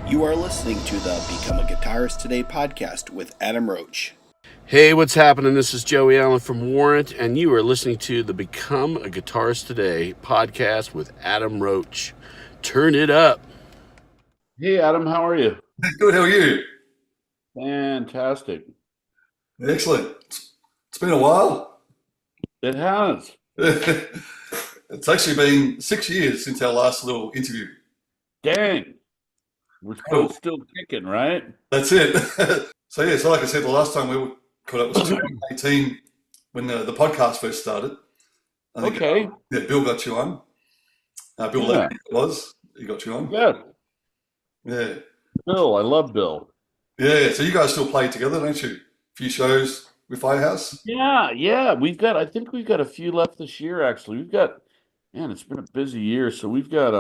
You are listening to the Become a Guitarist Today podcast with Adam Roach. Hey, what's happening? This is Joey Allen from Warrant, and you are listening to the Become a Guitarist Today podcast with Adam Roach. Turn it up. Hey, Adam, how are you? Good, how are you? Fantastic. Excellent. It's been a while. It has. It's actually been 6 years since our last little interview. Dang. We're still kicking, right? That's it. So like I said, the last time we were caught up was 2018 when the podcast first started. I think, Okay. Bill got you on. Bill Levy he got you on. Yeah. Yeah. Bill, I love Bill. Yeah, so you guys still play together, don't you? A few shows with Firehouse? Yeah. I think we've got a few left this year, actually. It's been a busy year, so we've got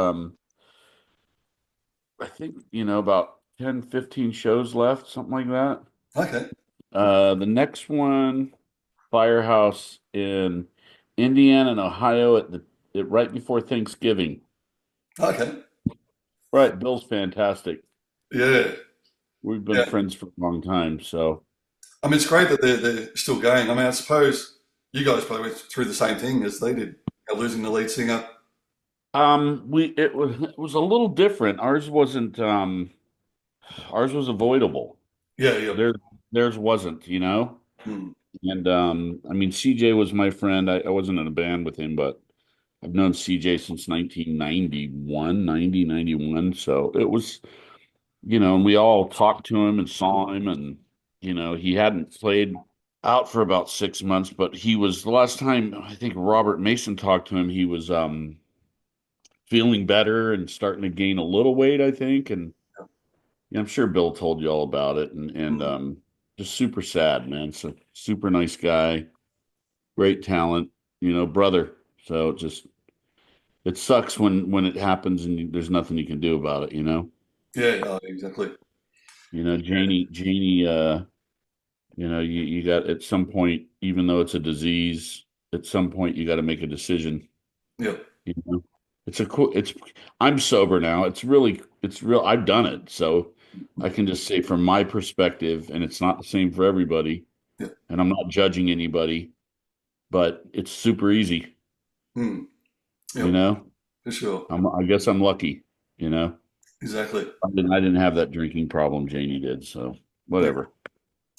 I think, about 10, 15 shows left, something like that. Okay. The next one, Firehouse in Indiana and Ohio right before Thanksgiving. Okay. Right, Bill's fantastic. Yeah. We've been friends for a long time, so. I mean, it's great that they're still going. I mean, I suppose you guys probably went through the same thing as they did, losing the lead singer. It was a little different. Ours was avoidable. Yeah. Theirs wasn't, Hmm. And I mean, CJ was my friend. I wasn't in a band with him, but I've known CJ since 1991. So it was, and we all talked to him and saw him, and he hadn't played out for about 6 months, but he was the last time I think Robert Mason talked to him, he was feeling better and starting to gain a little weight, I think, and I'm sure Bill told you all about it, and just super sad, man. So super nice guy, great talent, brother. So it sucks when it happens and there's nothing you can do about it, Yeah, exactly. Janie, you got at some point, even though it's a disease, at some point you got to make a decision. Yeah. I'm sober now. It's real. I've done it. So I can just say from my perspective, and it's not the same for everybody, Yeah. and I'm not judging anybody, but it's super easy, Hmm. Yeah, for sure. I guess I'm lucky, Exactly. I didn't have that drinking problem Janie did. So whatever.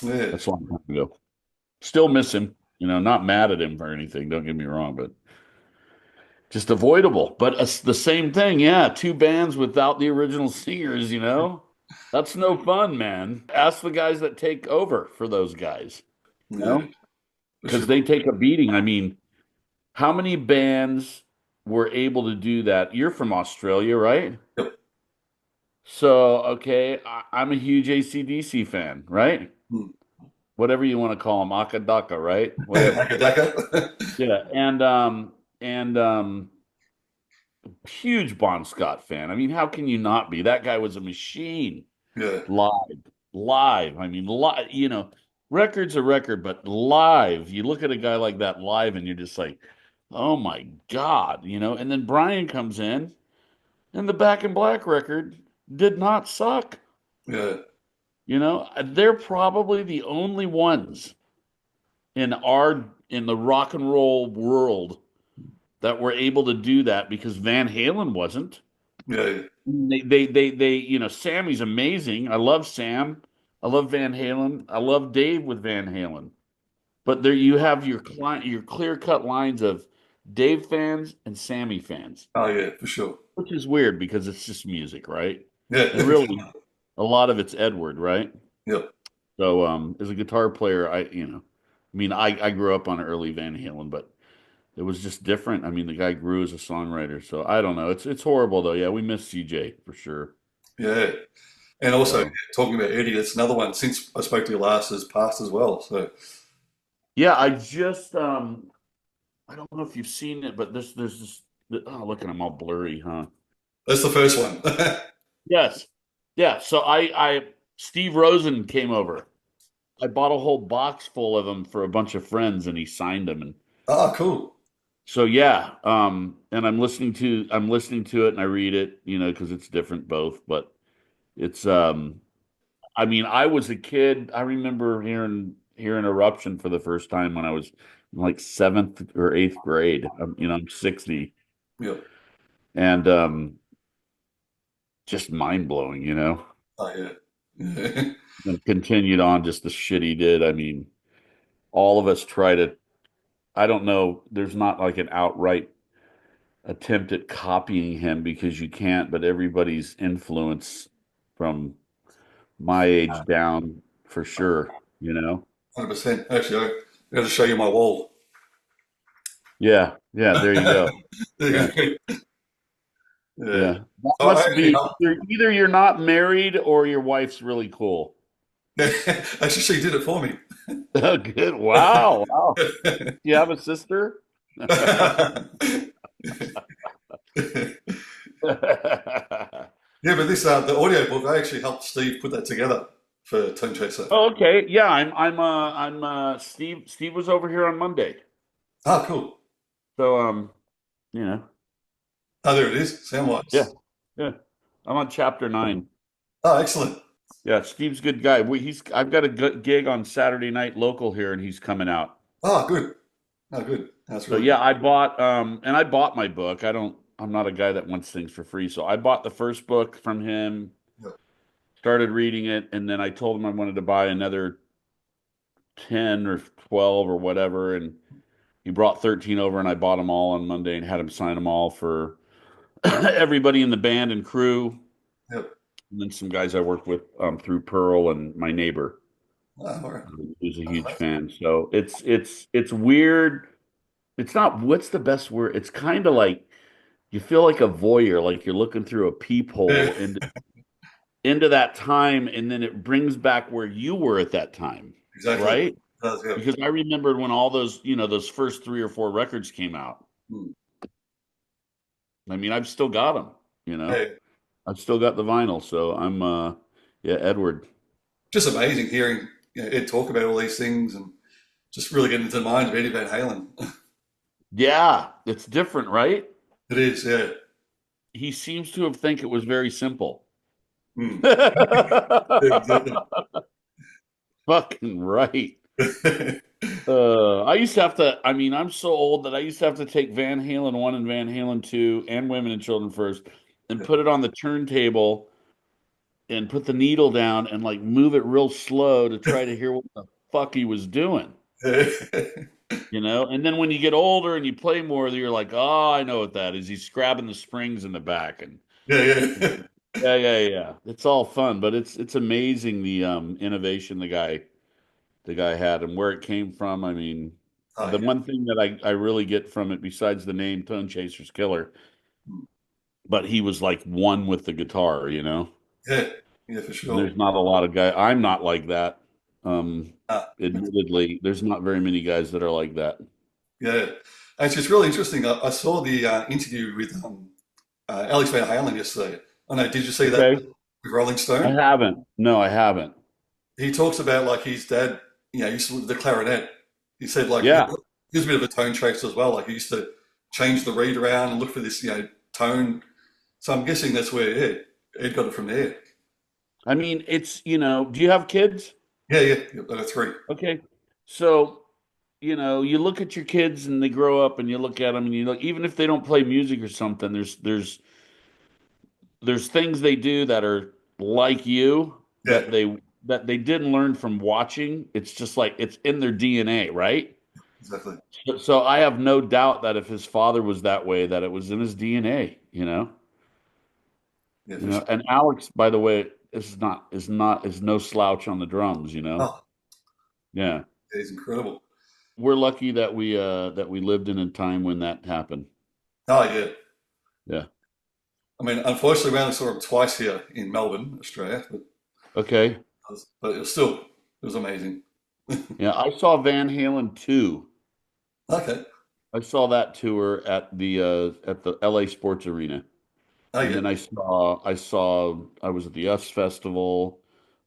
Yeah. That's a long time ago. Still miss him, not mad at him or anything. Don't get me wrong, but just avoidable. But it's the same thing. Yeah. Two bands without the original singers, that's no fun, man. Ask the guys that take over for those guys, Yeah. because they take a beating. I mean, how many bands were able to do that? You're from Australia, right? Yep. So, okay, I'm a huge AC/DC fan, right? Hmm. Whatever you want to call them, Akadaka, right? Daka. Yeah, and huge Bon Scott fan. I mean, how can you not be? That guy was a machine. Yeah. Live. I mean, record's a record, but live. You look at a guy like that live, and you're just like, oh my God, And then Brian comes in, and the Back in Black record did not suck. Yeah. They're probably the only ones in the rock and roll world that were able to do that, because Van Halen wasn't. Yeah. They Sammy's amazing. I love Sam. I love Van Halen. I love Dave with Van Halen. But there you have your clear-cut lines of Dave fans and Sammy fans. Oh yeah, for sure. Which is weird because it's just music, right? Yeah. And really, a lot of it's Edward, right? Yep. So, as a guitar player, I grew up on early Van Halen, but it was just different. I mean, the guy grew as a songwriter, so I don't know. It's horrible though. Yeah, we miss CJ for sure. Yeah. And also talking about Eddie, that's another one since I spoke to you last has passed as well. So yeah, I just I don't know if you've seen it, but there's this. Oh, look at him all blurry, huh? that's the first one. Yes. Yeah. So Steve Rosen came over. I bought a whole box full of them for a bunch of friends, and he signed them. And Oh, cool. so yeah, and I'm listening to it, and I read it, because it's different both. But It's I mean, I was a kid. I remember hearing Eruption for the first time when I was in like seventh or eighth grade. I'm 60, Yeah. and just mind blowing, Oh, yeah. Yeah. and continued on just the shit he did. I mean, all of us try to. I don't know. There's not like an outright attempt at copying him because you can't, but everybody's influence from my age down for sure, 100%. Actually, I got to show you my wall. Yeah, yeah, there you go. There Yeah, you go. Yeah. yeah. That So I must actually be helped. either you're not married or your wife's really cool. Actually, she did it for me. Oh, good. Wow. Wow. You have a sister? Yeah, but this the audio book, I actually helped Steve put that together for Tone Chaser. Oh, okay. Yeah, I'm Steve was over here on Monday. Ah, cool. So you know, Oh, there it is. yeah. Soundwise. Yeah. I'm on chapter 9. Oh, excellent. Yeah, Steve's a good guy. I've got a gig on Saturday night local here and he's coming out. Oh, good. Oh, good. That's So really yeah, good. I bought my book. I'm not a guy that wants things for free. So I bought the first book from him, Yeah. started reading it, and then I told him I wanted to buy another 10 or 12 or whatever, and he brought 13 over and I bought them all on Monday and had him sign them all for everybody in the band and crew, Yep. and then some guys I work with through Pearl and my neighbor Oh, all right. who's a Oh, huge fan. So it's weird. It's not what's the best word? It's kind of like you feel like a voyeur, like you're looking through a yeah, peephole into that time, and then it brings back where you were at that time, exactly. right? Does, yeah. Because I remembered when all those first 3 or 4 records came out. Hmm. I mean, I've still got them, you know. Yeah. I've still got the vinyl, so yeah, Edward. Just amazing hearing Ed talk about all these things and just really getting into the mind of Eddie Van Halen. Yeah, it's different, right? It is, yeah. He seems to have think it was very simple. Hmm. Fucking Exactly. right. I used to have to. I mean, I'm so old that I used to have to take Van Halen 1 and Van Halen 2 and Women and Children First and put it on the turntable and put the needle down and like move it real slow to try to hear what the fuck he was doing, And then when you get older and you play more, you're like, oh, I know what that is. He's grabbing the springs in the back, and Yeah, yeah. yeah, yeah, yeah. It's all fun, but it's amazing the innovation the guy had and where it came from. I mean, Oh, the yeah. one thing that I really get from it, besides the name Tone Chaser's Killer, but he was like one with the guitar. Yeah, yeah, for And sure. there's not a lot of guys. I'm not like that. Uh, Admittedly, there's not very many guys that are like that. yeah. Actually, it's really interesting. I saw the interview with Alex Van Halen yesterday. I know, did you see that Okay. with Rolling I Stone? haven't. No, I haven't. He talks about like his dad, used to the clarinet. He said like Yeah. he was a bit of a tone tracer as well. Like he used to change the reed around and look for this, tone. So I'm guessing that's where Ed got it from there. I mean, do you have kids? Yeah, yeah, yeah, I got three. Okay. So, you look at your kids and they grow up and you look at them and you look, even if they don't play music or something, there's things they do that are like you Yeah, that they didn't learn from watching. It's just like it's in their DNA, right? exactly. So I have no doubt that if his father was that way, that it was in his DNA, you know. Yeah, You for know, sure. and Alex, by the way, is no slouch on the drums. Oh, Yeah. yeah, he's incredible. We're lucky that we lived in a time when that happened. Oh, yeah. Yeah. I mean, unfortunately, we only saw him twice here in Melbourne, Australia, Okay. but it was amazing. Yeah, I saw Van Halen 2. Okay. I saw that tour at the LA Sports Arena. Oh, And yeah. then I was at the US Festival.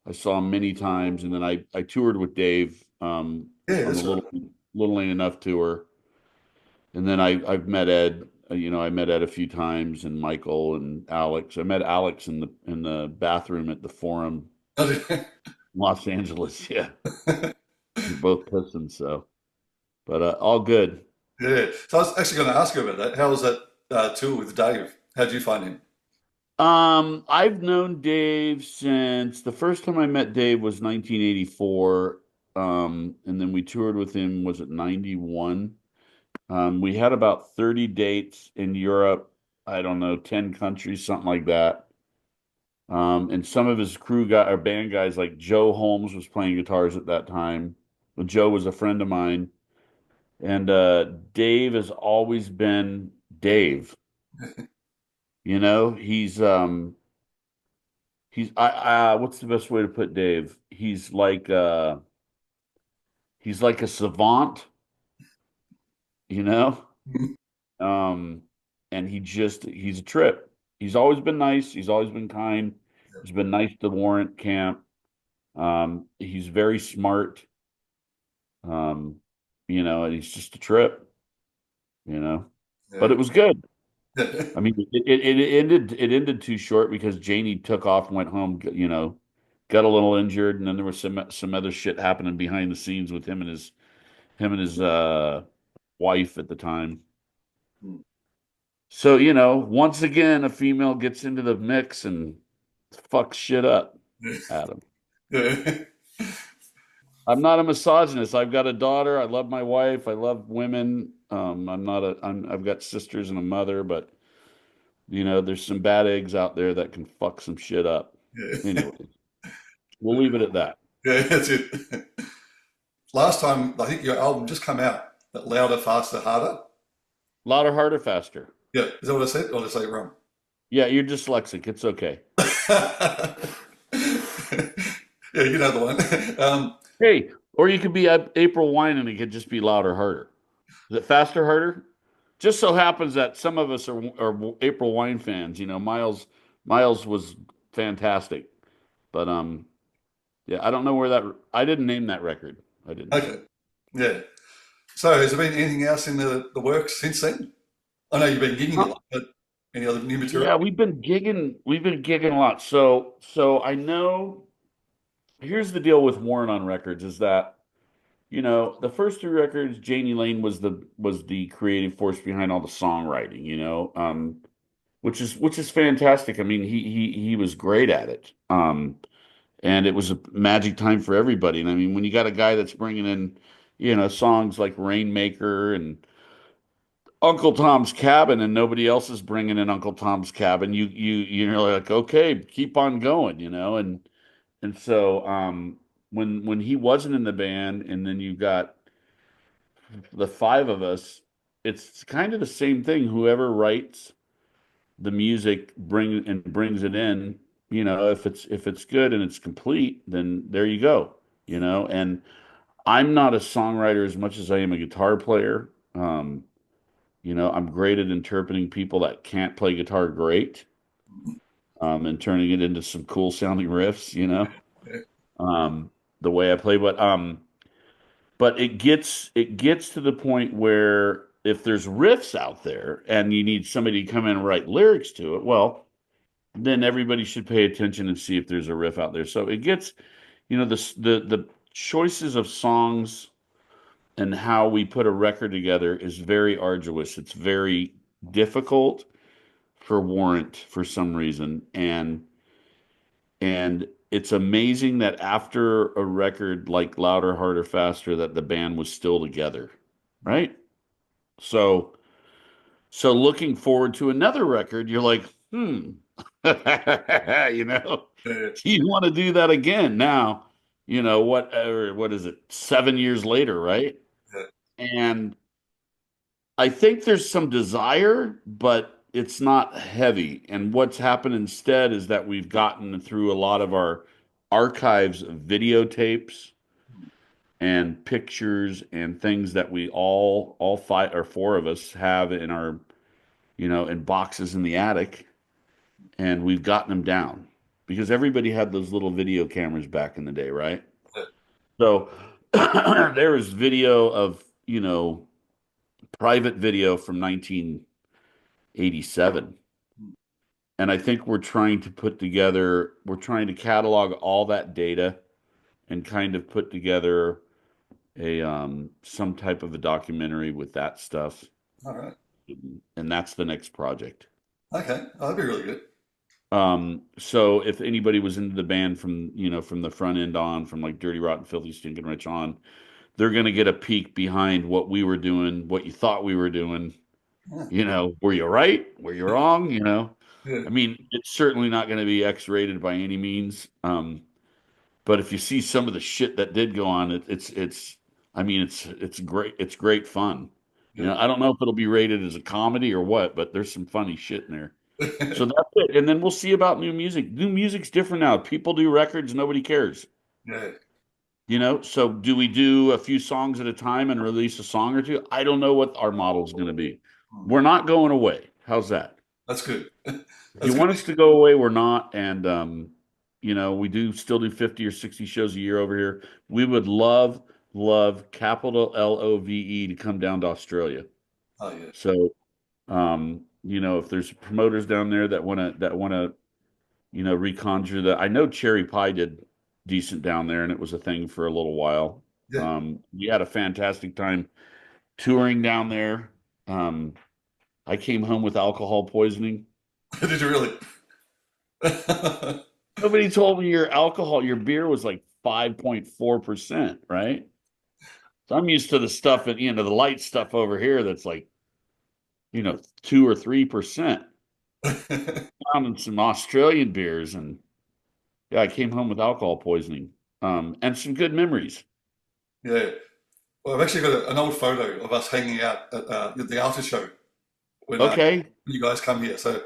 I saw him many times, and then I toured with Dave Yeah, on the that's right. Little Ain't Enough tour. And then I've met Ed I met Ed a few times, and Michael and Alex. I met Alex in the bathroom at the Forum, Los Angeles. Yeah, we're both Pistons, so but all good. Yeah. So I was actually going to ask you about that. How was that tour with Dave? How did you find him? I've known Dave since the first time I met Dave was 1984. And then we toured with him, was it 91? We had about 30 dates in Europe, I don't know, 10 countries, something like that. And some of his crew guy or band guys like Joe Holmes was playing guitars at that time. Well, Joe was a friend of mine. And Dave has always been Dave. He's what's the best way to put Dave? He's like a savant, you know? Um and he's a trip. He's always been nice, he's always been kind. He's been nice to Warrant camp. He's very smart. Um and he's just a trip, you know. But Yeah. it was good. Yeah. I mean, it ended too short because Janie took off and went home, got a little injured, and then there was some other shit happening behind the scenes with him and his wife at the time. So, once again, a female gets into the mix and fucks shit up, Adam. Yeah. I'm not a misogynist. I've got a daughter. I love my wife. I love women. I've got sisters and a mother, but there's some bad eggs out there that can fuck some shit up. Yeah. Anyway, we'll leave it at that. Yeah, that's it. Last time, I think your album just come out. That louder, faster, harder. Louder, harder, faster. Yeah, is that what I said? Or did I say it wrong? Yeah, you're dyslexic. It's okay. Yeah, you know the one. Hey, or you could be April Wine and it could just be louder, harder. Is it faster, harder? Just so happens that some of us are April Wine fans. Miles was fantastic, but yeah, I don't know where that. I didn't name that record. I didn't. Okay, yeah. So, has there been anything else in the works since then? I know you've been gigging a Uh, lot, but any other new material? yeah, we've been gigging. We've been gigging a lot. So I know. Here's the deal with Warren on records is that the first three records, Janie Lane was the creative force behind all the songwriting. Which is fantastic. I mean, he was great at it. And it was a magic time for everybody. And I mean, when you got a guy that's bringing in, songs like Rainmaker and Uncle Tom's Cabin, and nobody else is bringing in Uncle Tom's Cabin, you're like, okay, keep on going, and so when he wasn't in the band, and then you got the five of us, it's kind of the same thing. Whoever writes the music brings it in, if it's good and it's complete, then there you go, and I'm not a songwriter as much as I am a guitar player. I'm great at interpreting people that can't play guitar great, and turning it into some cool sounding riffs, the way I play. But it gets to the point where if there's riffs out there and you need somebody to come in and write lyrics to it, well, then everybody should pay attention and see if there's a riff out there. So it gets, the choices of songs and how we put a record together is very arduous. It's very difficult for Warrant for some reason, and it's amazing that after a record like Louder, Harder, Faster, that the band was still together, right? So, so looking forward to another record, you're like, you know, Yeah, you want to do that again now? What is it? 7 years later, right? yeah, And I think there's some desire, but it's not heavy. And what's happened instead is that we've gotten through a lot of our archives of videotapes and pictures and things that we all five or four of us have in our, in boxes in the attic, and we've gotten them down because everybody had those little video cameras back in the day, right? yeah, So there is video of, private video from 1980 '87. And I think we're trying to catalog all that data and kind of put together a some type of a documentary with that stuff. All right. And that's the next project. Okay. Oh, that'd be really good. So if anybody was into the band from, from the front end on, from like Dirty Rotten Filthy Stinking Rich on, they're going to get a peek behind what we were doing, what you thought we were doing. Yeah. Were you right? Were you wrong? Yeah. I mean, it's certainly not going to be X-rated by any means. But if you see some of the shit that did go on, I mean, it's great. It's great fun. Yeah. I don't know if it'll be rated as a comedy or what, but there's some funny shit in there. So that's it. And then we'll see about new music. New music's different now. People do records, nobody cares. Yeah. So do we do a few songs at a time and release a song or two? I don't know what our model's going to be. Hmm. We're not going away. How's that? That's good. If you That's want good. us to go away, we're not. And we do still do 50 or 60 shows a year over here. We would love capital LOVE to come down to Australia. Oh yeah. So if there's promoters down there that wanna reconjure that. I know Cherry Pie did decent down there, and it was a thing for a little while. Yeah. We had a fantastic time touring down there. I came home with alcohol poisoning. Did you really? Nobody told me your beer was like 5.4%, right? So I'm used to the stuff at the light stuff over here that's like, 2 or 3%. Found in some Australian beers, and yeah, I came home with alcohol poisoning. And some good memories. Yeah. Well, I've actually got an old photo of us hanging out at the Alta show when Okay. you guys come here. So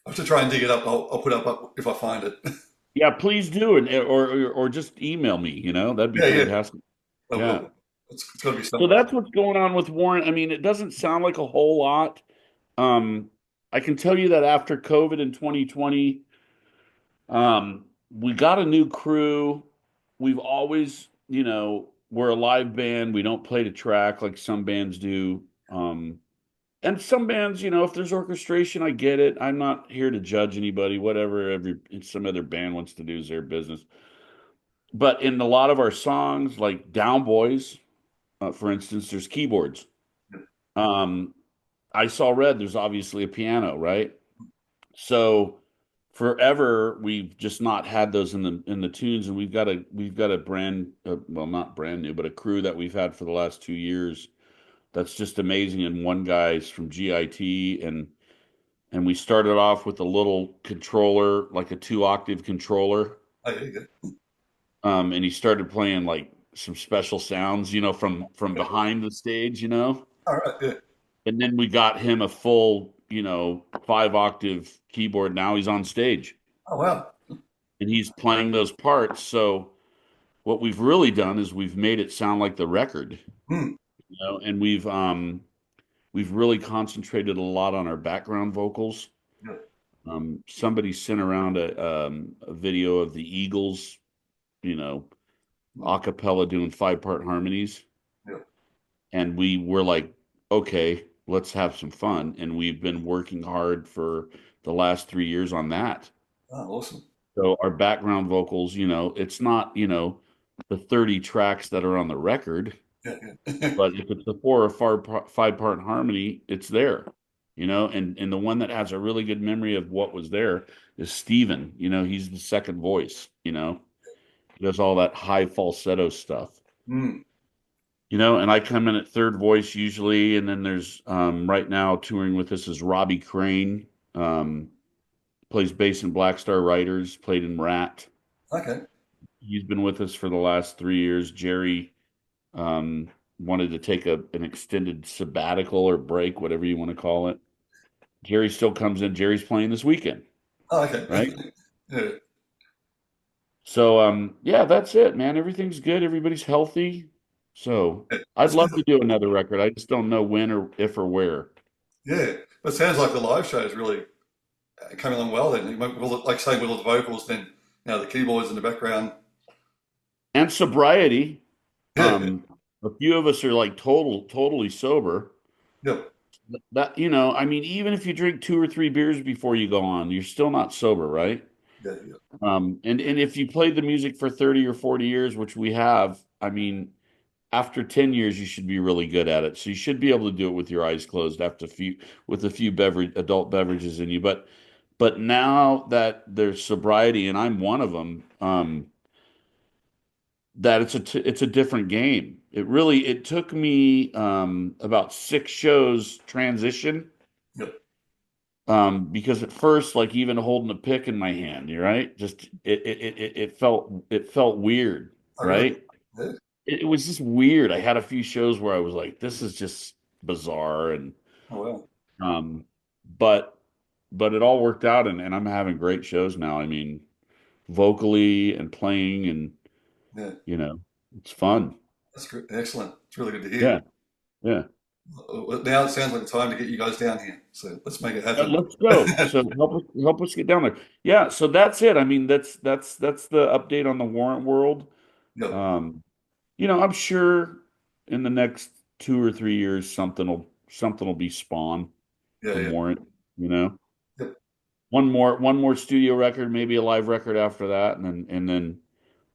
I have to try and dig it up. I'll put it up if I find it. Yeah, please do it, or just email me. That'd be Yeah, yeah. fantastic. I Yeah. will. It's got to be So somewhere. that's what's going on with Warrant. I mean, it doesn't sound like a whole lot. Um, I can tell you that after COVID in 2020, we got a new crew. We've always, we're a live band. We don't play to track like some bands do. And some bands, if there's orchestration, I get it. I'm not here to judge anybody. Whatever some other band wants to do is their business. But in a lot of our songs, like Down Boys, for instance, there's keyboards. Um, I Saw Red, there's obviously a piano, right? So forever we've just not had those in the tunes, and we've got a brand well, not brand new, but a crew that we've had for the last 2 years that's just amazing. And one guy's from GIT, and we started off with a little controller, like a 2-octave controller. Oh, yeah, yeah. And he started playing like some special sounds, from behind the stage. All right. Yeah. And then we got him a full, 5-octave keyboard. Now he's on stage Oh, wow. and he's playing those parts. So what we've really done is we've made it sound like the record, Hmm. and we've really concentrated a lot on our background vocals. Yeah. Somebody sent around a video of the Eagles, Hmm. a cappella doing 5-part harmonies. Yeah. And we were like, okay, let's have some fun. And we've been working hard for the last 3 years on that. Oh, awesome. So our background vocals, it's not, the 30 tracks that are on the record, Yeah, yeah. but if it's a 4 or 5-part harmony, it's there. And the one that has a really good memory of what was there is Steven. He's the second voice. He does all that high falsetto stuff. Hmm. And I come in at third voice usually, and then there's right now touring with us is Robbie Crane, plays bass in Black Star Riders, played in Rat. Okay. He's been with us for the last 3 years. Jerry wanted to take an extended sabbatical or break, whatever you want to call it. Jerry still comes in. Jerry's playing this weekend, Oh, okay. right? Yeah. So yeah, that's it, man. Everything's good. Everybody's healthy. So I'd love to do another record. I just don't know when or if or where. Yeah. But it sounds like the live show is really coming along well then. Like saying with all the vocals, then the keyboards in the background. And sobriety. Yeah. A few of us are like totally sober. Yep. that, you know, I mean, even if you drink two or three beers before you go on, you're still not sober, right? Yeah, yeah, And if you played the music for 30 or 40 years, which we have, I mean, after 10 years, you should be really good at it. So you should be able to do it with your eyes closed after a few with a few adult beverages in you. But now that there's sobriety, and I'm one of them, that it's a different game. It took me about six shows transition, yeah. because at first, like even holding a pick in my hand, you're right, just it felt weird, Oh, really? right? Yeah. It was just weird. I had a few shows where I was like, this is just bizarre, and Oh, wow. um, but it all worked out, and I'm having great shows now. I mean, vocally and playing, and Yeah, you know, it's fun. that's good. Excellent. It's really good to hear. Yeah, yeah. Well, now it sounds like the time to get you guys down here. So let's make it happen. Let's go. So help us get down there. Yeah. So that's it. I mean, that's the update on the Warrant world. Yep. Um, I'm sure in the next 2 or 3 years something will be spawned Yeah, from yeah. Warrant. You know, Yep. one more studio record, maybe a live record after that, and then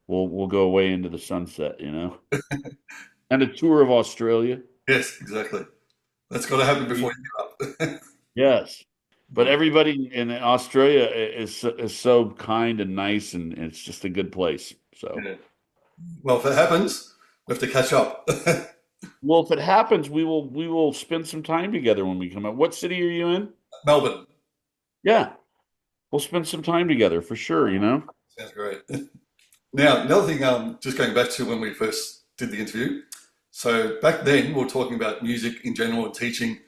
we'll go away into the sunset. And a tour of Australia. Yes, exactly. That's got to happen before you give up. Yes. But everybody in Australia is so kind and nice, and it's just a good place. So, Yeah. Well, if it happens, we have to catch up. well, if it happens, we will spend some time together when we come out. What city are you in? Melbourne. Yeah, we'll spend some time together for sure. Sounds great. Now, another thing, just going back to when we first did the interview. So back then, we were talking about music in general and teaching,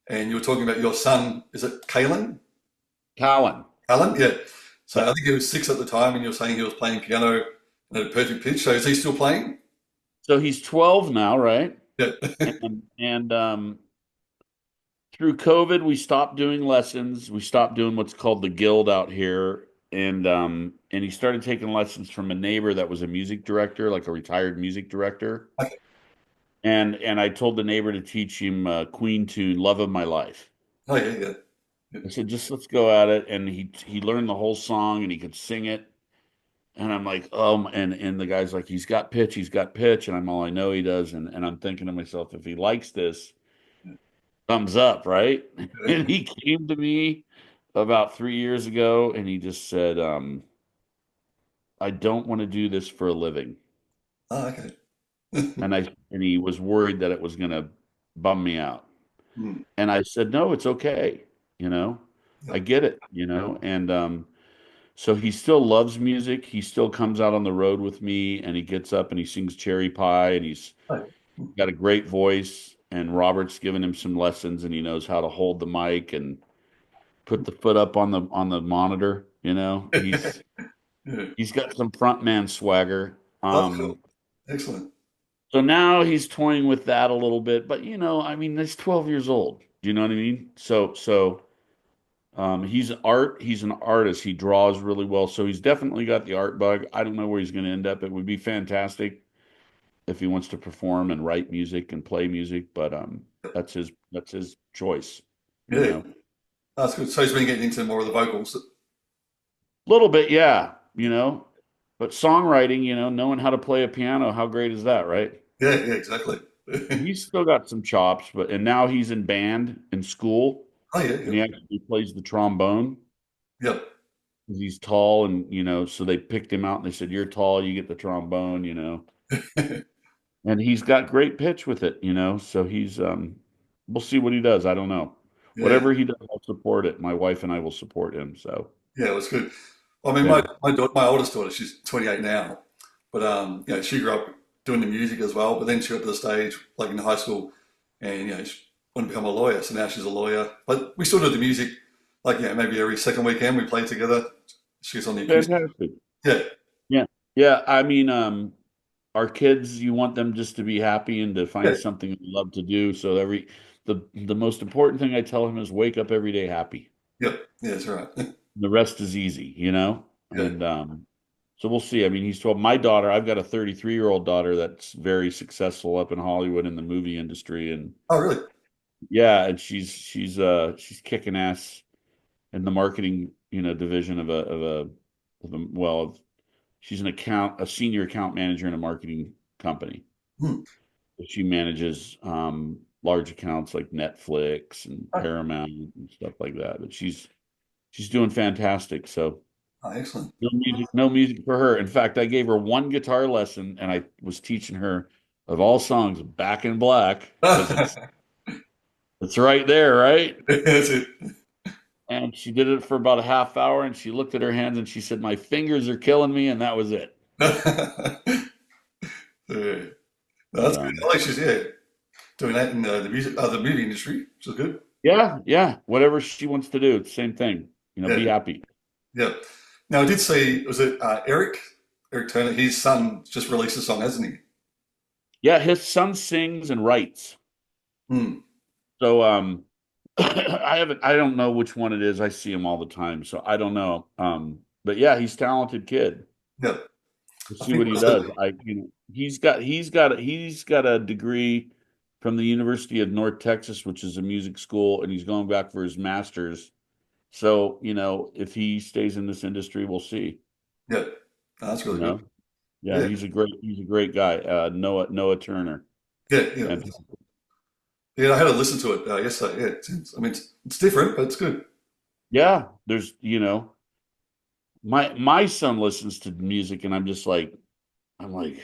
and you were talking about your son. Is it Kalen? Colin. Alan? Yeah. So Yeah. I think he was 6 at the time, and you were saying he was playing piano at a perfect pitch. So is he still playing? So he's 12 now, right? Yeah. And through COVID, we stopped doing lessons. We stopped doing what's called the guild out here. And he started taking lessons from a neighbor that was a music director, like a retired music director. Okay. And I told the neighbor to teach him Queen tune, "Love of My Life." Oh, yeah, yeah. Yeah. I said, just let's go at it. And he learned the whole song and he could sing it. And I'm like, and the guy's like, he's got pitch, he's got pitch. And I'm all I know he does. And I'm thinking to myself, if he likes this, thumbs up, right? And he came to me about 3 years ago and he just said, I don't want to do this for a living. Oh, okay. And he was worried that it was gonna bum me out. Hmm. And I said, no, it's okay. You know, I Yep. get it. And so he still loves music. He still comes out on the road with me and he gets up and he sings Cherry Pie and he's Oh, got a great voice. And Robert's given him some lessons and he knows how to hold the mic and put the foot up on the monitor. yeah. He's got some frontman swagger. That's cool. Excellent. So now he's toying with that a little bit, but I mean, he's 12 years old. Do you know what I mean? So he's an artist. He draws really well. So he's definitely got the art bug. I don't know where he's going to end up. It would be fantastic if he wants to perform and write music and play music, but that's his choice, you Yeah. know. That's good. So he's been getting into more of the vocals. A little bit, yeah. But songwriting, knowing how to play a piano, how great is that, right? Yeah, yeah, exactly. He's still got some chops, and now he's in band in school, Oh, yeah, and yeah. he actually plays the trombone Yep. 'cause he's tall, and so they picked him out and they said, "You're tall, you get the trombone," and he's got great pitch with it. So we'll see what he does. I don't know. Yeah. Whatever he does, I'll support it. My wife and I will support him. So Yeah, it was good. I mean, yeah, my oldest daughter, she's 28 now, but she grew up doing the music as well. But then she got to the stage, like in high school, and she wanted to become a lawyer. So now she's a lawyer. But we still do the music, like maybe every second weekend we play together. She's on the acoustic. fantastic. Yeah, Yeah, yeah. I mean, our kids, you want them just to be happy and to yeah, find something they love to do. So the most important thing I tell him is wake up every day happy. yep, yeah, that's right. The rest is easy. Yeah. And so we'll see. I mean, he's 12. My daughter, I've got a 33-year-old daughter that's very successful up in Hollywood in the movie industry, and Oh, really? Yeah, and she's kicking ass in the marketing, division of she's a senior account manager in a marketing company. Hmm. She manages large accounts like Netflix and Oh, Paramount and stuff like that. But she's doing fantastic. So oh, excellent. no music for her. In fact, I gave her one guitar lesson and I was teaching her of all songs Back in Black because it's right there, right? That's it. And she did it for about a half hour and she looked at her hands and she said, "My fingers are killing me," and that was it. Yeah. No, But that's good. At least she's doing that in the movie industry, which is good. yeah, yeah, whatever she wants to do, it's the same thing. Be Yeah, happy. yeah. Now I did see, was it Eric Turner? His son just released a song, hasn't he? Yeah, his son sings and writes. Hmm. So I don't know which one it is. I see him all the time, so I don't know. But yeah, he's a talented kid. Yeah, We'll I see think what it he was does. He's got a degree from the University of North Texas, which is a music school, and he's going back for his master's. So, if he stays in this industry, we'll see. yeah. No, that's You really good. know, yeah, Yeah, he's a great guy. Noah Turner. yeah, yeah. And Yeah, I had to listen to it yesterday. Yeah, I mean, it's different, but it's good. yeah, there's, my son listens to music, and I'm like,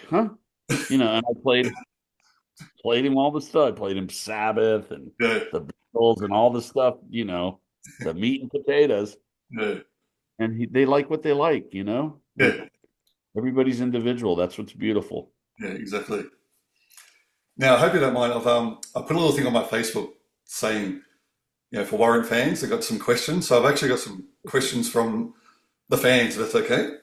huh? And I played him all the stuff. I played him Sabbath and Yeah, the Beatles and all the stuff, the meat and potatoes. yeah, And they like what they like, yeah, everybody's individual. That's what's beautiful. yeah, exactly. Now, I hope you don't mind. I put a little thing on my Facebook saying, for Warrant fans, I got some questions. So I've actually got some questions from the fans, if that's okay.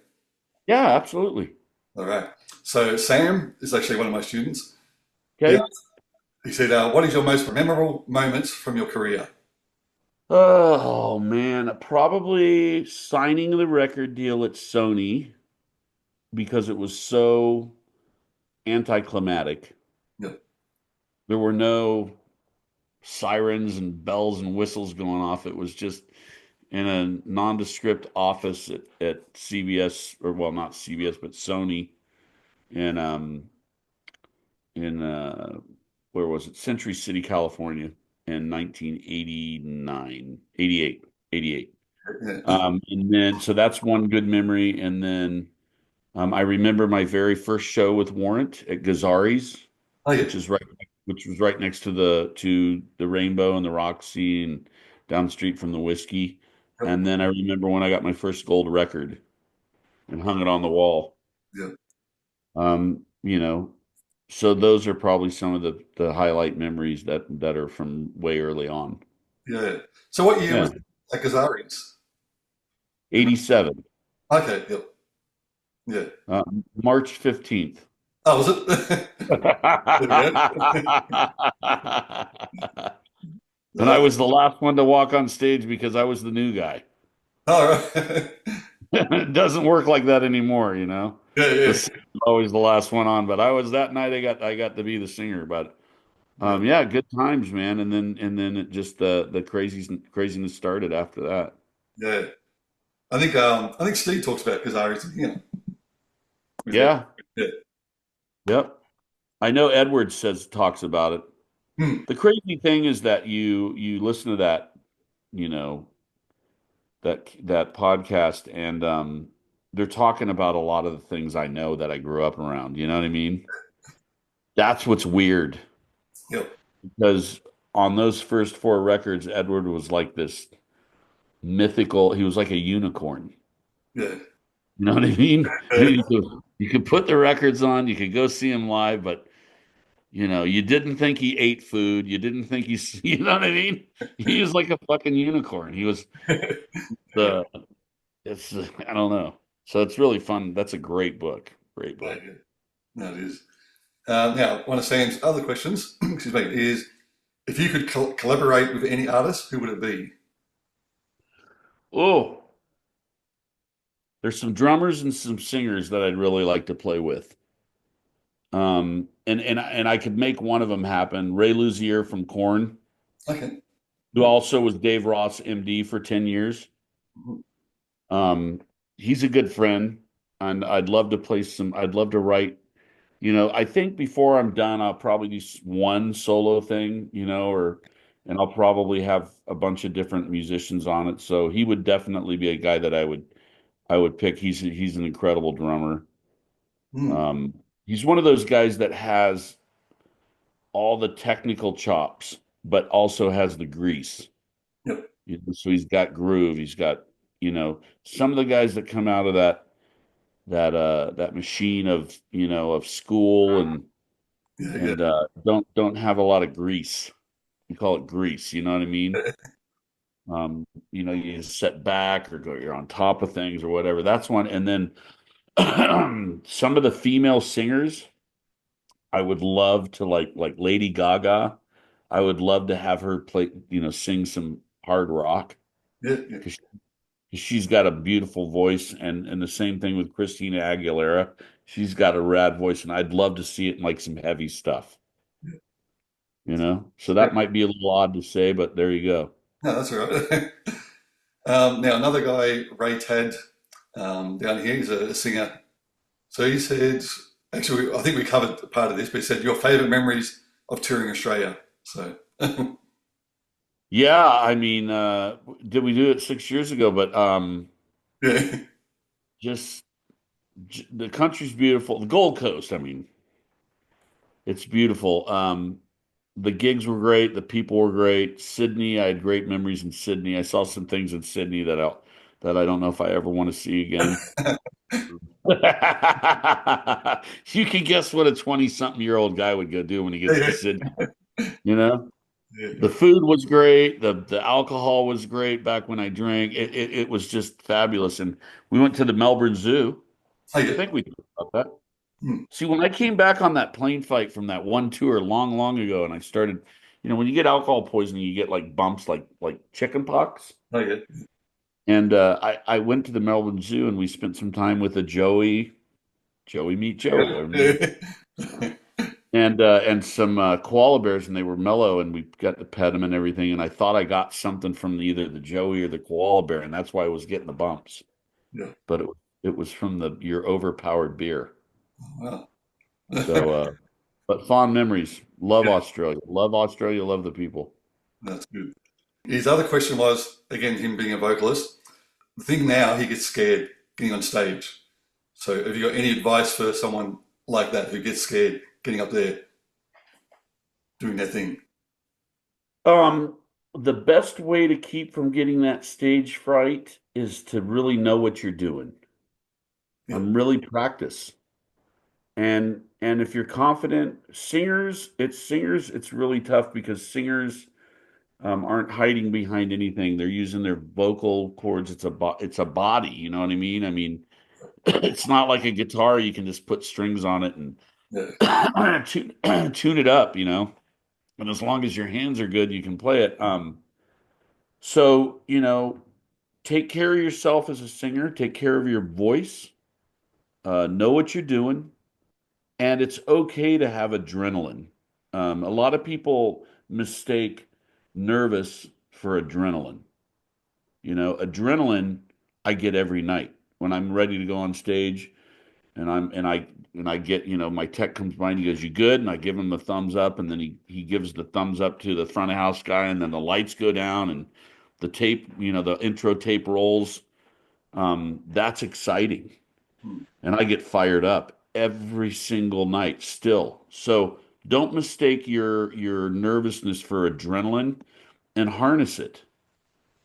Yeah, absolutely. All right. So Sam is actually one of my students. He, Okay. he said, "What is your most memorable moments from your career?" Oh man, probably signing the record deal at Sony because it was so anticlimactic. Yeah, There were no sirens and bells and whistles going off. It was just in a nondescript office at CBS, or well, not CBS, but Sony in where was it? Century City, California in 1989, 88, 88. yeah. And then so that's one good memory. And then I remember my very first show with Warrant at Gazzari's, Oh yeah, which is right, which was right next to the Rainbow and the Roxy and down the street from the Whiskey. yep, And then I remember when I got my first gold record and hung it on the wall. yeah, Um, you know, so those are probably some of the highlight memories that are from way early on. yeah. So what year Yeah, was it at Kazari's? 87, Okay, yep, yeah. March 15th. Oh, was it? There we go. And I Uh, was the last one to walk on stage because I was the new guy. all right. It doesn't work like that anymore. Yeah, The yeah, singer's always the last one on, but I was that night. I got to be the singer, but yeah, yeah, good times, man. And then it just the craziness started after that. yeah. I think Steve talks about Kazari's in here. With it. Yeah, Yeah. yep. I know Edwards talks about it. Hmm. The crazy thing is that you listen to you know, that podcast, and they're talking about a lot of the things I know that I grew up around. You know what I mean? That's what's weird Yep. because on those first four records, Edward was like this mythical. He was like a unicorn. Yeah. You know what I mean? Yeah. You could put the records on, you could go see him live, but you didn't think he ate food. You didn't think he's, you know what I mean? He was like a fucking unicorn. He was Yeah. the, it's, I don't know. So it's really fun. That's a great book. Great Yeah. book. Yeah. No, it is. Now, one of Sam's other questions, excuse me, is if you could collaborate with any artist, who would it be? Oh, there's some drummers and some singers that I'd really like to play with. And I could make one of them happen. Ray Luzier from Korn. Okay. who also was Dave Ross, MD, for 10 years. Mhm. Um, he's a good friend, and I'd love to write. I think before I'm done, I'll probably do one solo thing, and I'll probably have a bunch of different musicians on it. So he would definitely be a guy that I would pick. He's an incredible drummer. Mm. Um, he's one of those guys that has all the technical chops, but also has the grease. Yep. So he's got groove. He's got, some of the guys that come out of that machine of school and Yeah, yeah. and don't have a lot of grease. You call it grease, you know what I mean? You just sit back or you're on top of things or whatever. That's one. And then some of the female singers, I would love to like Lady Gaga. I would love to have her play, sing some hard rock Yeah, yeah. because she's got a beautiful voice, and the same thing with Christina Aguilera. She's got a rad voice, and I'd love to see it in like some heavy stuff, So Yeah. that might be a little odd to say, but there you go. No, that's all right. Now, another guy, Ray Ted, down here, he's a singer. So he said, actually, I think we covered part of this, but he said, your favorite memories of touring Australia. So, Yeah, I mean, did we do it 6 years ago? But yeah, just the country's beautiful. The Gold Coast, I mean, it's beautiful. The gigs were great. The people were great. Sydney, I had great memories in Sydney. I saw some things in Sydney that I don't know if I ever want to see again. You can guess what a 20-something-year-old guy would go do when he gets to yeah, Sydney, you know? The yeah. food was great. The alcohol was great back when I drank. It was just fabulous. And we went to the Melbourne Zoo. Oh, I yeah. think we talked about that. Hmm. See, when I came back on that plane flight from that one tour long, long ago, and I started, when you get alcohol poisoning, you get like bumps like chicken pox. Oh, yeah. And I went to the Melbourne Zoo and we spent some time with a Joey meet Joey. I remember. Yeah. And some koala bears, and they were mellow, and we got to pet them and everything. And I thought I got something from either the Joey or the koala bear, and that's why I was getting the bumps. Yeah. But it was from your overpowered beer. Wow. So, but fond memories. Love Australia. Love Australia. Love the people. That's good. His other question was, again, him being a vocalist, the thing now, he gets scared getting on stage. So have you got any advice for someone like that who gets scared getting up there doing their thing? Um, the best way to keep from getting that stage fright is to really know what you're doing. Yeah, Really practice. And if you're confident, singers, it's really tough because singers aren't hiding behind anything. They're using their vocal cords. It's a body, you know what I mean? I mean, it's not like a guitar. You can just put strings on it and yeah, tune it up. And as long as your hands are good, you can play it. So, take care of yourself as a singer, take care of your voice, know what you're doing, and it's okay to have adrenaline. A lot of people mistake nervous for adrenaline. Adrenaline I get every night when I'm ready to go on stage and I get, my tech comes by and he goes, "You good?" And I give him the thumbs up, and then he gives the thumbs up to the front of house guy, and then the lights go down and the tape, the intro tape rolls. That's exciting. hmm, And I get fired up every single night still. So don't mistake your nervousness for adrenaline and harness it,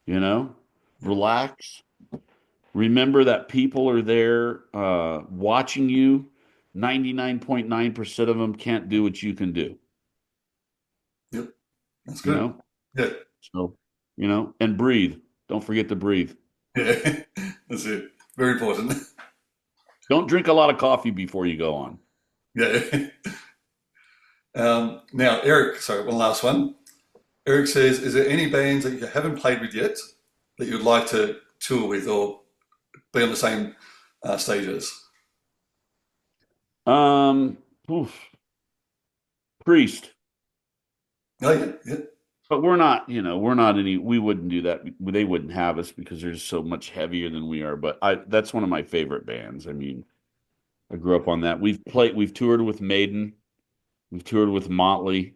you know? yeah, Relax. Remember that people are there watching you. 99.9% of them can't do what you can do, yep. That's you good. know? Yeah, So, and breathe. Don't forget to breathe. yeah, that's it. Very important. Don't drink a lot of coffee before you go on. Yeah. Now, Eric, sorry, one last one. Eric says, is there any bands that you haven't played with yet that you'd like to tour with or be on the same stages? Um, oof, Priest. Oh, yeah, yeah. But we're not, we're not any. We wouldn't do that. They wouldn't have us because they're just so much heavier than we are. But that's one of my favorite bands. I mean, I grew up on that. We've toured with Maiden, we've toured with Motley,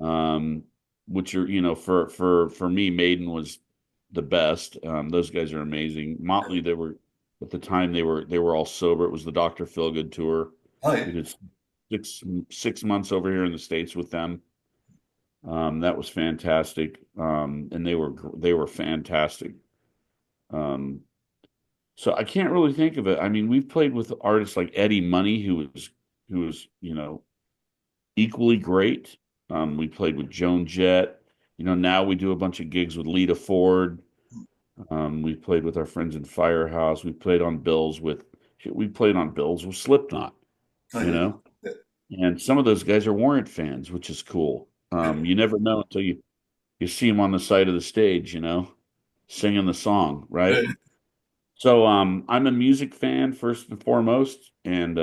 um, which are, for me, Maiden was the best. Those guys are amazing. Motley, they were at the time they were all sober. It was the Dr. Feelgood tour. Oh, yeah. We did six months over here in the States with them. That was fantastic. And they were fantastic. Um, so I can't really think of it. I mean, we've played with artists like Eddie Money, who was equally great. We played with Joan Jett. Now we do a bunch of gigs with Lita Ford. We played with our friends in Firehouse. We played on bills with Slipknot, Oh, you yeah. know, Yeah. and some of those guys are Warrant fans, which is cool. You never know until you see them on the side of the stage, singing the song, Yeah. right? So I'm a music fan first and foremost, and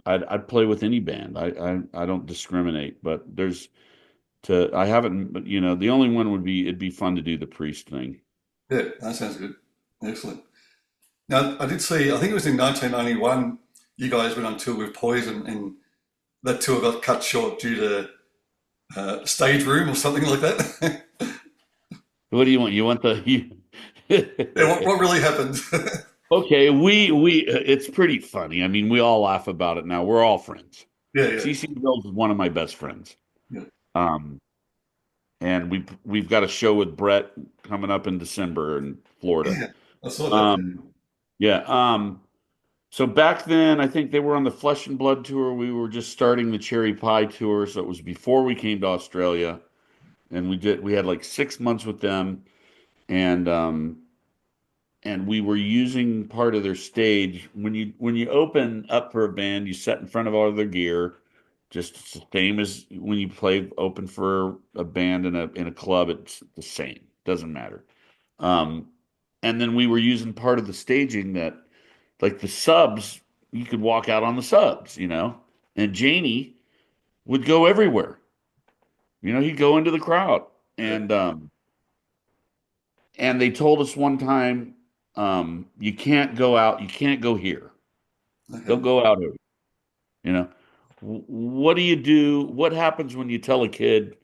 I'd play with any band. I don't discriminate, but I haven't, but the only one would be it'd be fun to do the Priest thing. Yeah, that sounds good. Excellent. Now, I did see, I think it was in 1991, you guys went on tour with Poison, and that tour got cut short due to stage room or something like that. What do you want? You want the you... Yeah, what really happened? Okay, we it's pretty funny. I mean, we all laugh about it now. We're all friends. Yeah, yeah, CC Mills is one of my best friends. yeah. Um, and we've got a show with Brett coming up in December in Florida. Yeah, I saw that. Um, yeah. So back then, I think they were on the Flesh and Blood tour. We were just starting the Cherry Pie tour, so it was before we came to Australia, and we had like 6 months with them, and we were using part of their stage. When you open up for a band, you set in front of all their gear, just the same as when you play open for a band in a club. It's the same. Doesn't matter. Um, and then we were using part of the staging that, like the subs, you could walk out on the subs, and Janie would go everywhere. He'd go into the crowd, Yeah, and they told us one time, you can't go out, you can't go here. Don't okay. go out here. You know, what do you do? What happens when you tell a kid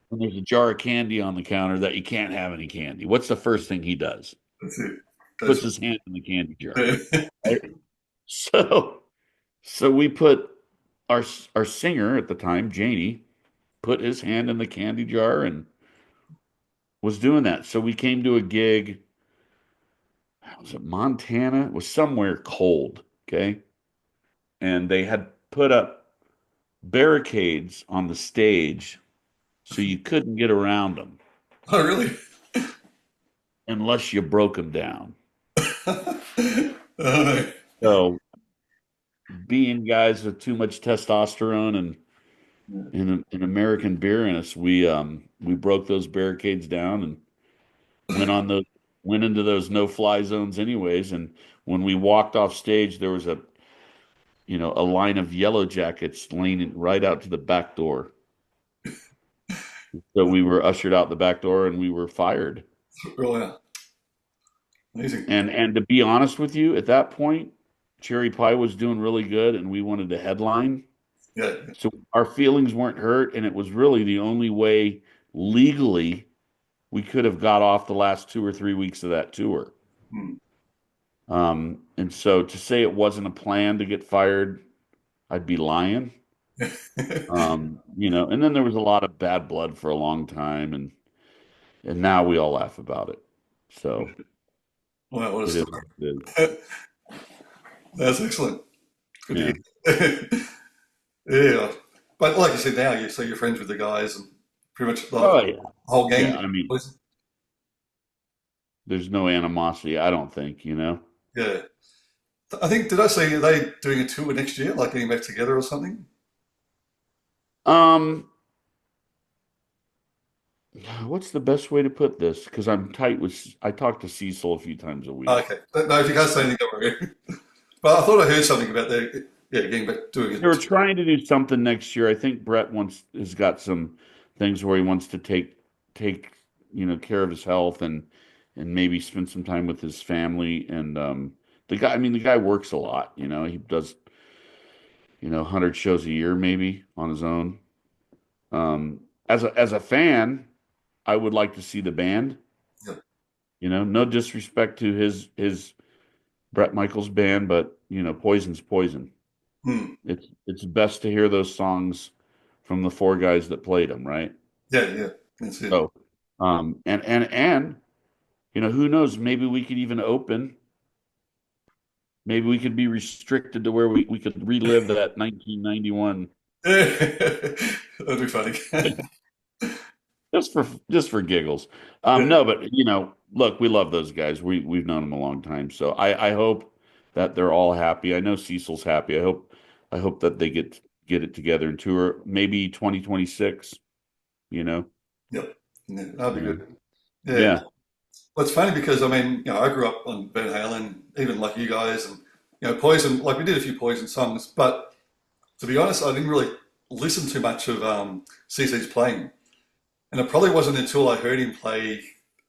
when there's a jar of candy on the counter that you can't have any candy? What's the first thing he does? That's it. Puts That's his hand in the candy jar. it. Right? So, so we put our our singer at the time, Janie, put his hand in the candy jar and was doing that. So we came to a gig. Was it Montana? It was somewhere cold. Okay. And they had put up barricades on the stage so you couldn't get around them Oh, really? unless you broke them down. Oh, no. So, being guys with too much testosterone and an American beer in us, we broke those barricades down and went on those went into those no-fly zones anyways. And when we walked off stage, there was a line of yellow jackets leaning right out to the back door. So we were ushered out the back door and we were fired. Really, yeah. Amazing. And to be honest with you, at that point, Cherry Pie was doing really good and we wanted to headline. Yeah. So our feelings weren't hurt, and it was really the only way legally we could have got off the last 2 or 3 weeks of that tour. Hmm. And so to say it wasn't a plan to get fired, I'd be lying. And then there was a lot of bad blood for a long time, and now we all laugh about it. So Wow, what a it is what story. it is. That's excellent. Good Yeah. to hear. Yeah. But like you said now, so you're friends with the guys and pretty much Oh the yeah. whole Yeah. gang. I mean, there's no animosity, I don't think. Yeah. I think, did I say they doing a tour next year, like getting back together or something? Um, what's the best way to put this? Because I talk to Cecil a few times a Oh, week. okay. No, if you can't say anything, don't worry. But I thought I heard something about getting back doing They were it. trying to do something next year. I think Brett has got some things where he wants to take care of his health and maybe spend some time with his family. And the guy works a lot. He does 100 shows a year maybe on his own. As a fan, I would like to see the band. Yeah. No disrespect to his Bret Michaels band, but Poison's Poison. Hmm. It's best to hear those songs from the four guys that played them, right? Yeah. That's it. So, and who knows? Maybe we could even open. Maybe we could be restricted to where we could relive that 1991 That'd be funny. just for giggles. Yeah. No, but look, we love those guys. We've known them a long time, so I hope that they're all happy. I know Cecil's happy. I hope that they get it together and tour maybe 2026. Yep. Yeah, that'd be good. Yeah. Yeah. Well, it's funny because I grew up on Van Halen, even like you guys, and Poison. Like we did a few Poison songs, but to be honest, I didn't really listen too much of CC's playing, and it probably wasn't until I heard him play.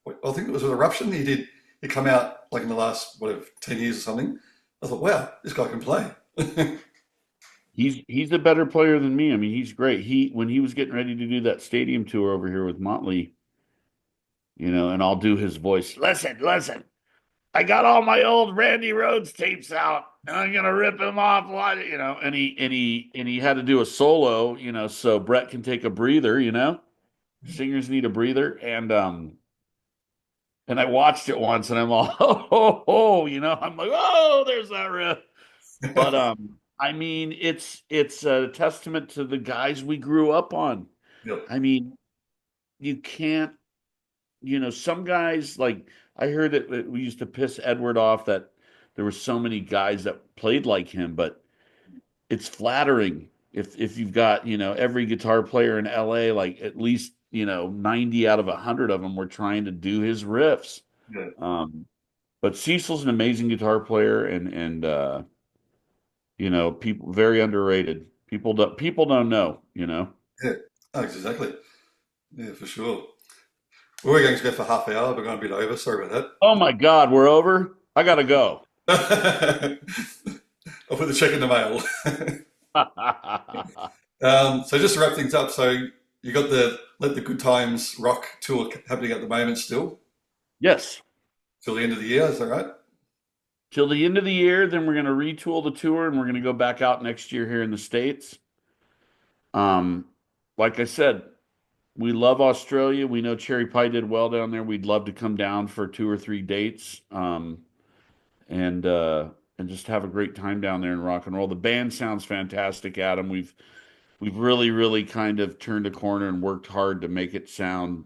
I think it was with Eruption. He come out like in the last 10 years or something. I thought, wow, this guy can play. He's a better player than me. I mean, he's great. When he was getting ready to do that stadium tour over here with Motley, and I'll do his voice. Listen. I got all my old Randy Rhoads tapes out, and I'm gonna rip him off. And he had to do a solo, so Brett can take a breather. Singers need a breather, and I watched it once, and I'm all, I'm like, oh, there's that riff. But it's a testament to the guys we grew up on. Yep. I mean, you can't, some guys, like I heard that we used to piss Edward off that there were so many guys that played like him, but it's flattering if you've got, every guitar player in LA, like at least, 90 out of 100 of them were trying to do his riffs. Yeah. But Cecil's an amazing guitar player and people very underrated. People don't know. Yeah. Oh, exactly. Yeah, for sure. We were going to go for half hour, but we're going a bit over. Sorry about Oh my God, we're over. I gotta go. that. I'll put the check in the mail. So just to wrap things up, so you got the Let the Good Times Rock tour happening at the moment still? Yes. Till the end of the year, is that right? Till the end of the year, then we're gonna retool the tour and we're gonna go back out next year here in the States. Like I said, we love Australia. We know Cherry Pie did well down there. We'd love to come down for 2 or 3 dates, and just have a great time down there in rock and roll. The band sounds fantastic, Adam. We've really, really kind of turned a corner and worked hard to make it sound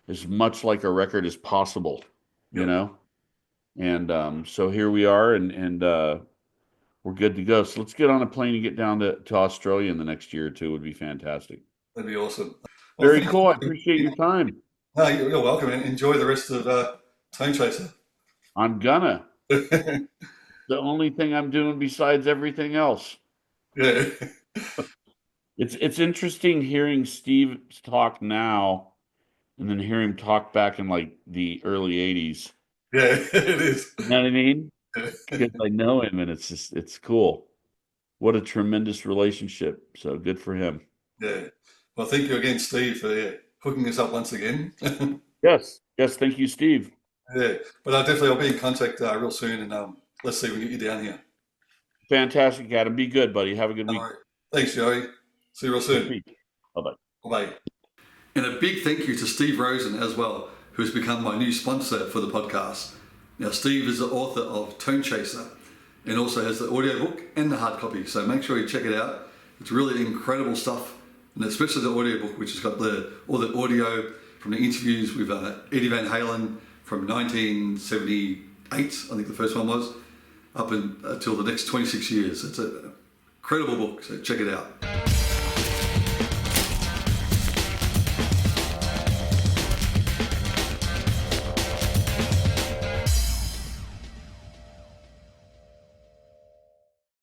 as much like a record as possible, Yep. And so here we are, and we're good to go. So let's get on a plane and get down to Australia in the next year or two. Would be fantastic. That'd be awesome. Well, Very thank cool. I you. appreciate your time. No, you're welcome. And enjoy the rest of Tone Chaser. I'm gonna. Yeah. The only thing I'm doing besides everything else. It's interesting hearing Steve talk now and then hear him talk back in like the early 80s. Yeah, it is. You know what I mean? Because I know him and it's cool. What a tremendous relationship. So good for him. Yeah. Well, thank you again, Steve, for hooking us up once again. Yes. Thank you, Steve. Yeah. But definitely I'll be in contact real soon, and let's see if we can get you down here. Fantastic, Adam. Be good, buddy. Have a good All week. right. Thanks, Joey. See you real soon. Bye-bye. Bye. And a big thank you to Steve Rosen as well, who has become my new sponsor for the podcast. Now, Steve is the author of Tone Chaser and also has the audiobook and the hard copy. So make sure you check it out. It's really incredible stuff, and especially the audiobook, which has got all the audio from the interviews with Eddie Van Halen from 1978, I think the first one was, up until the next 26 years. It's an incredible book, so check it out.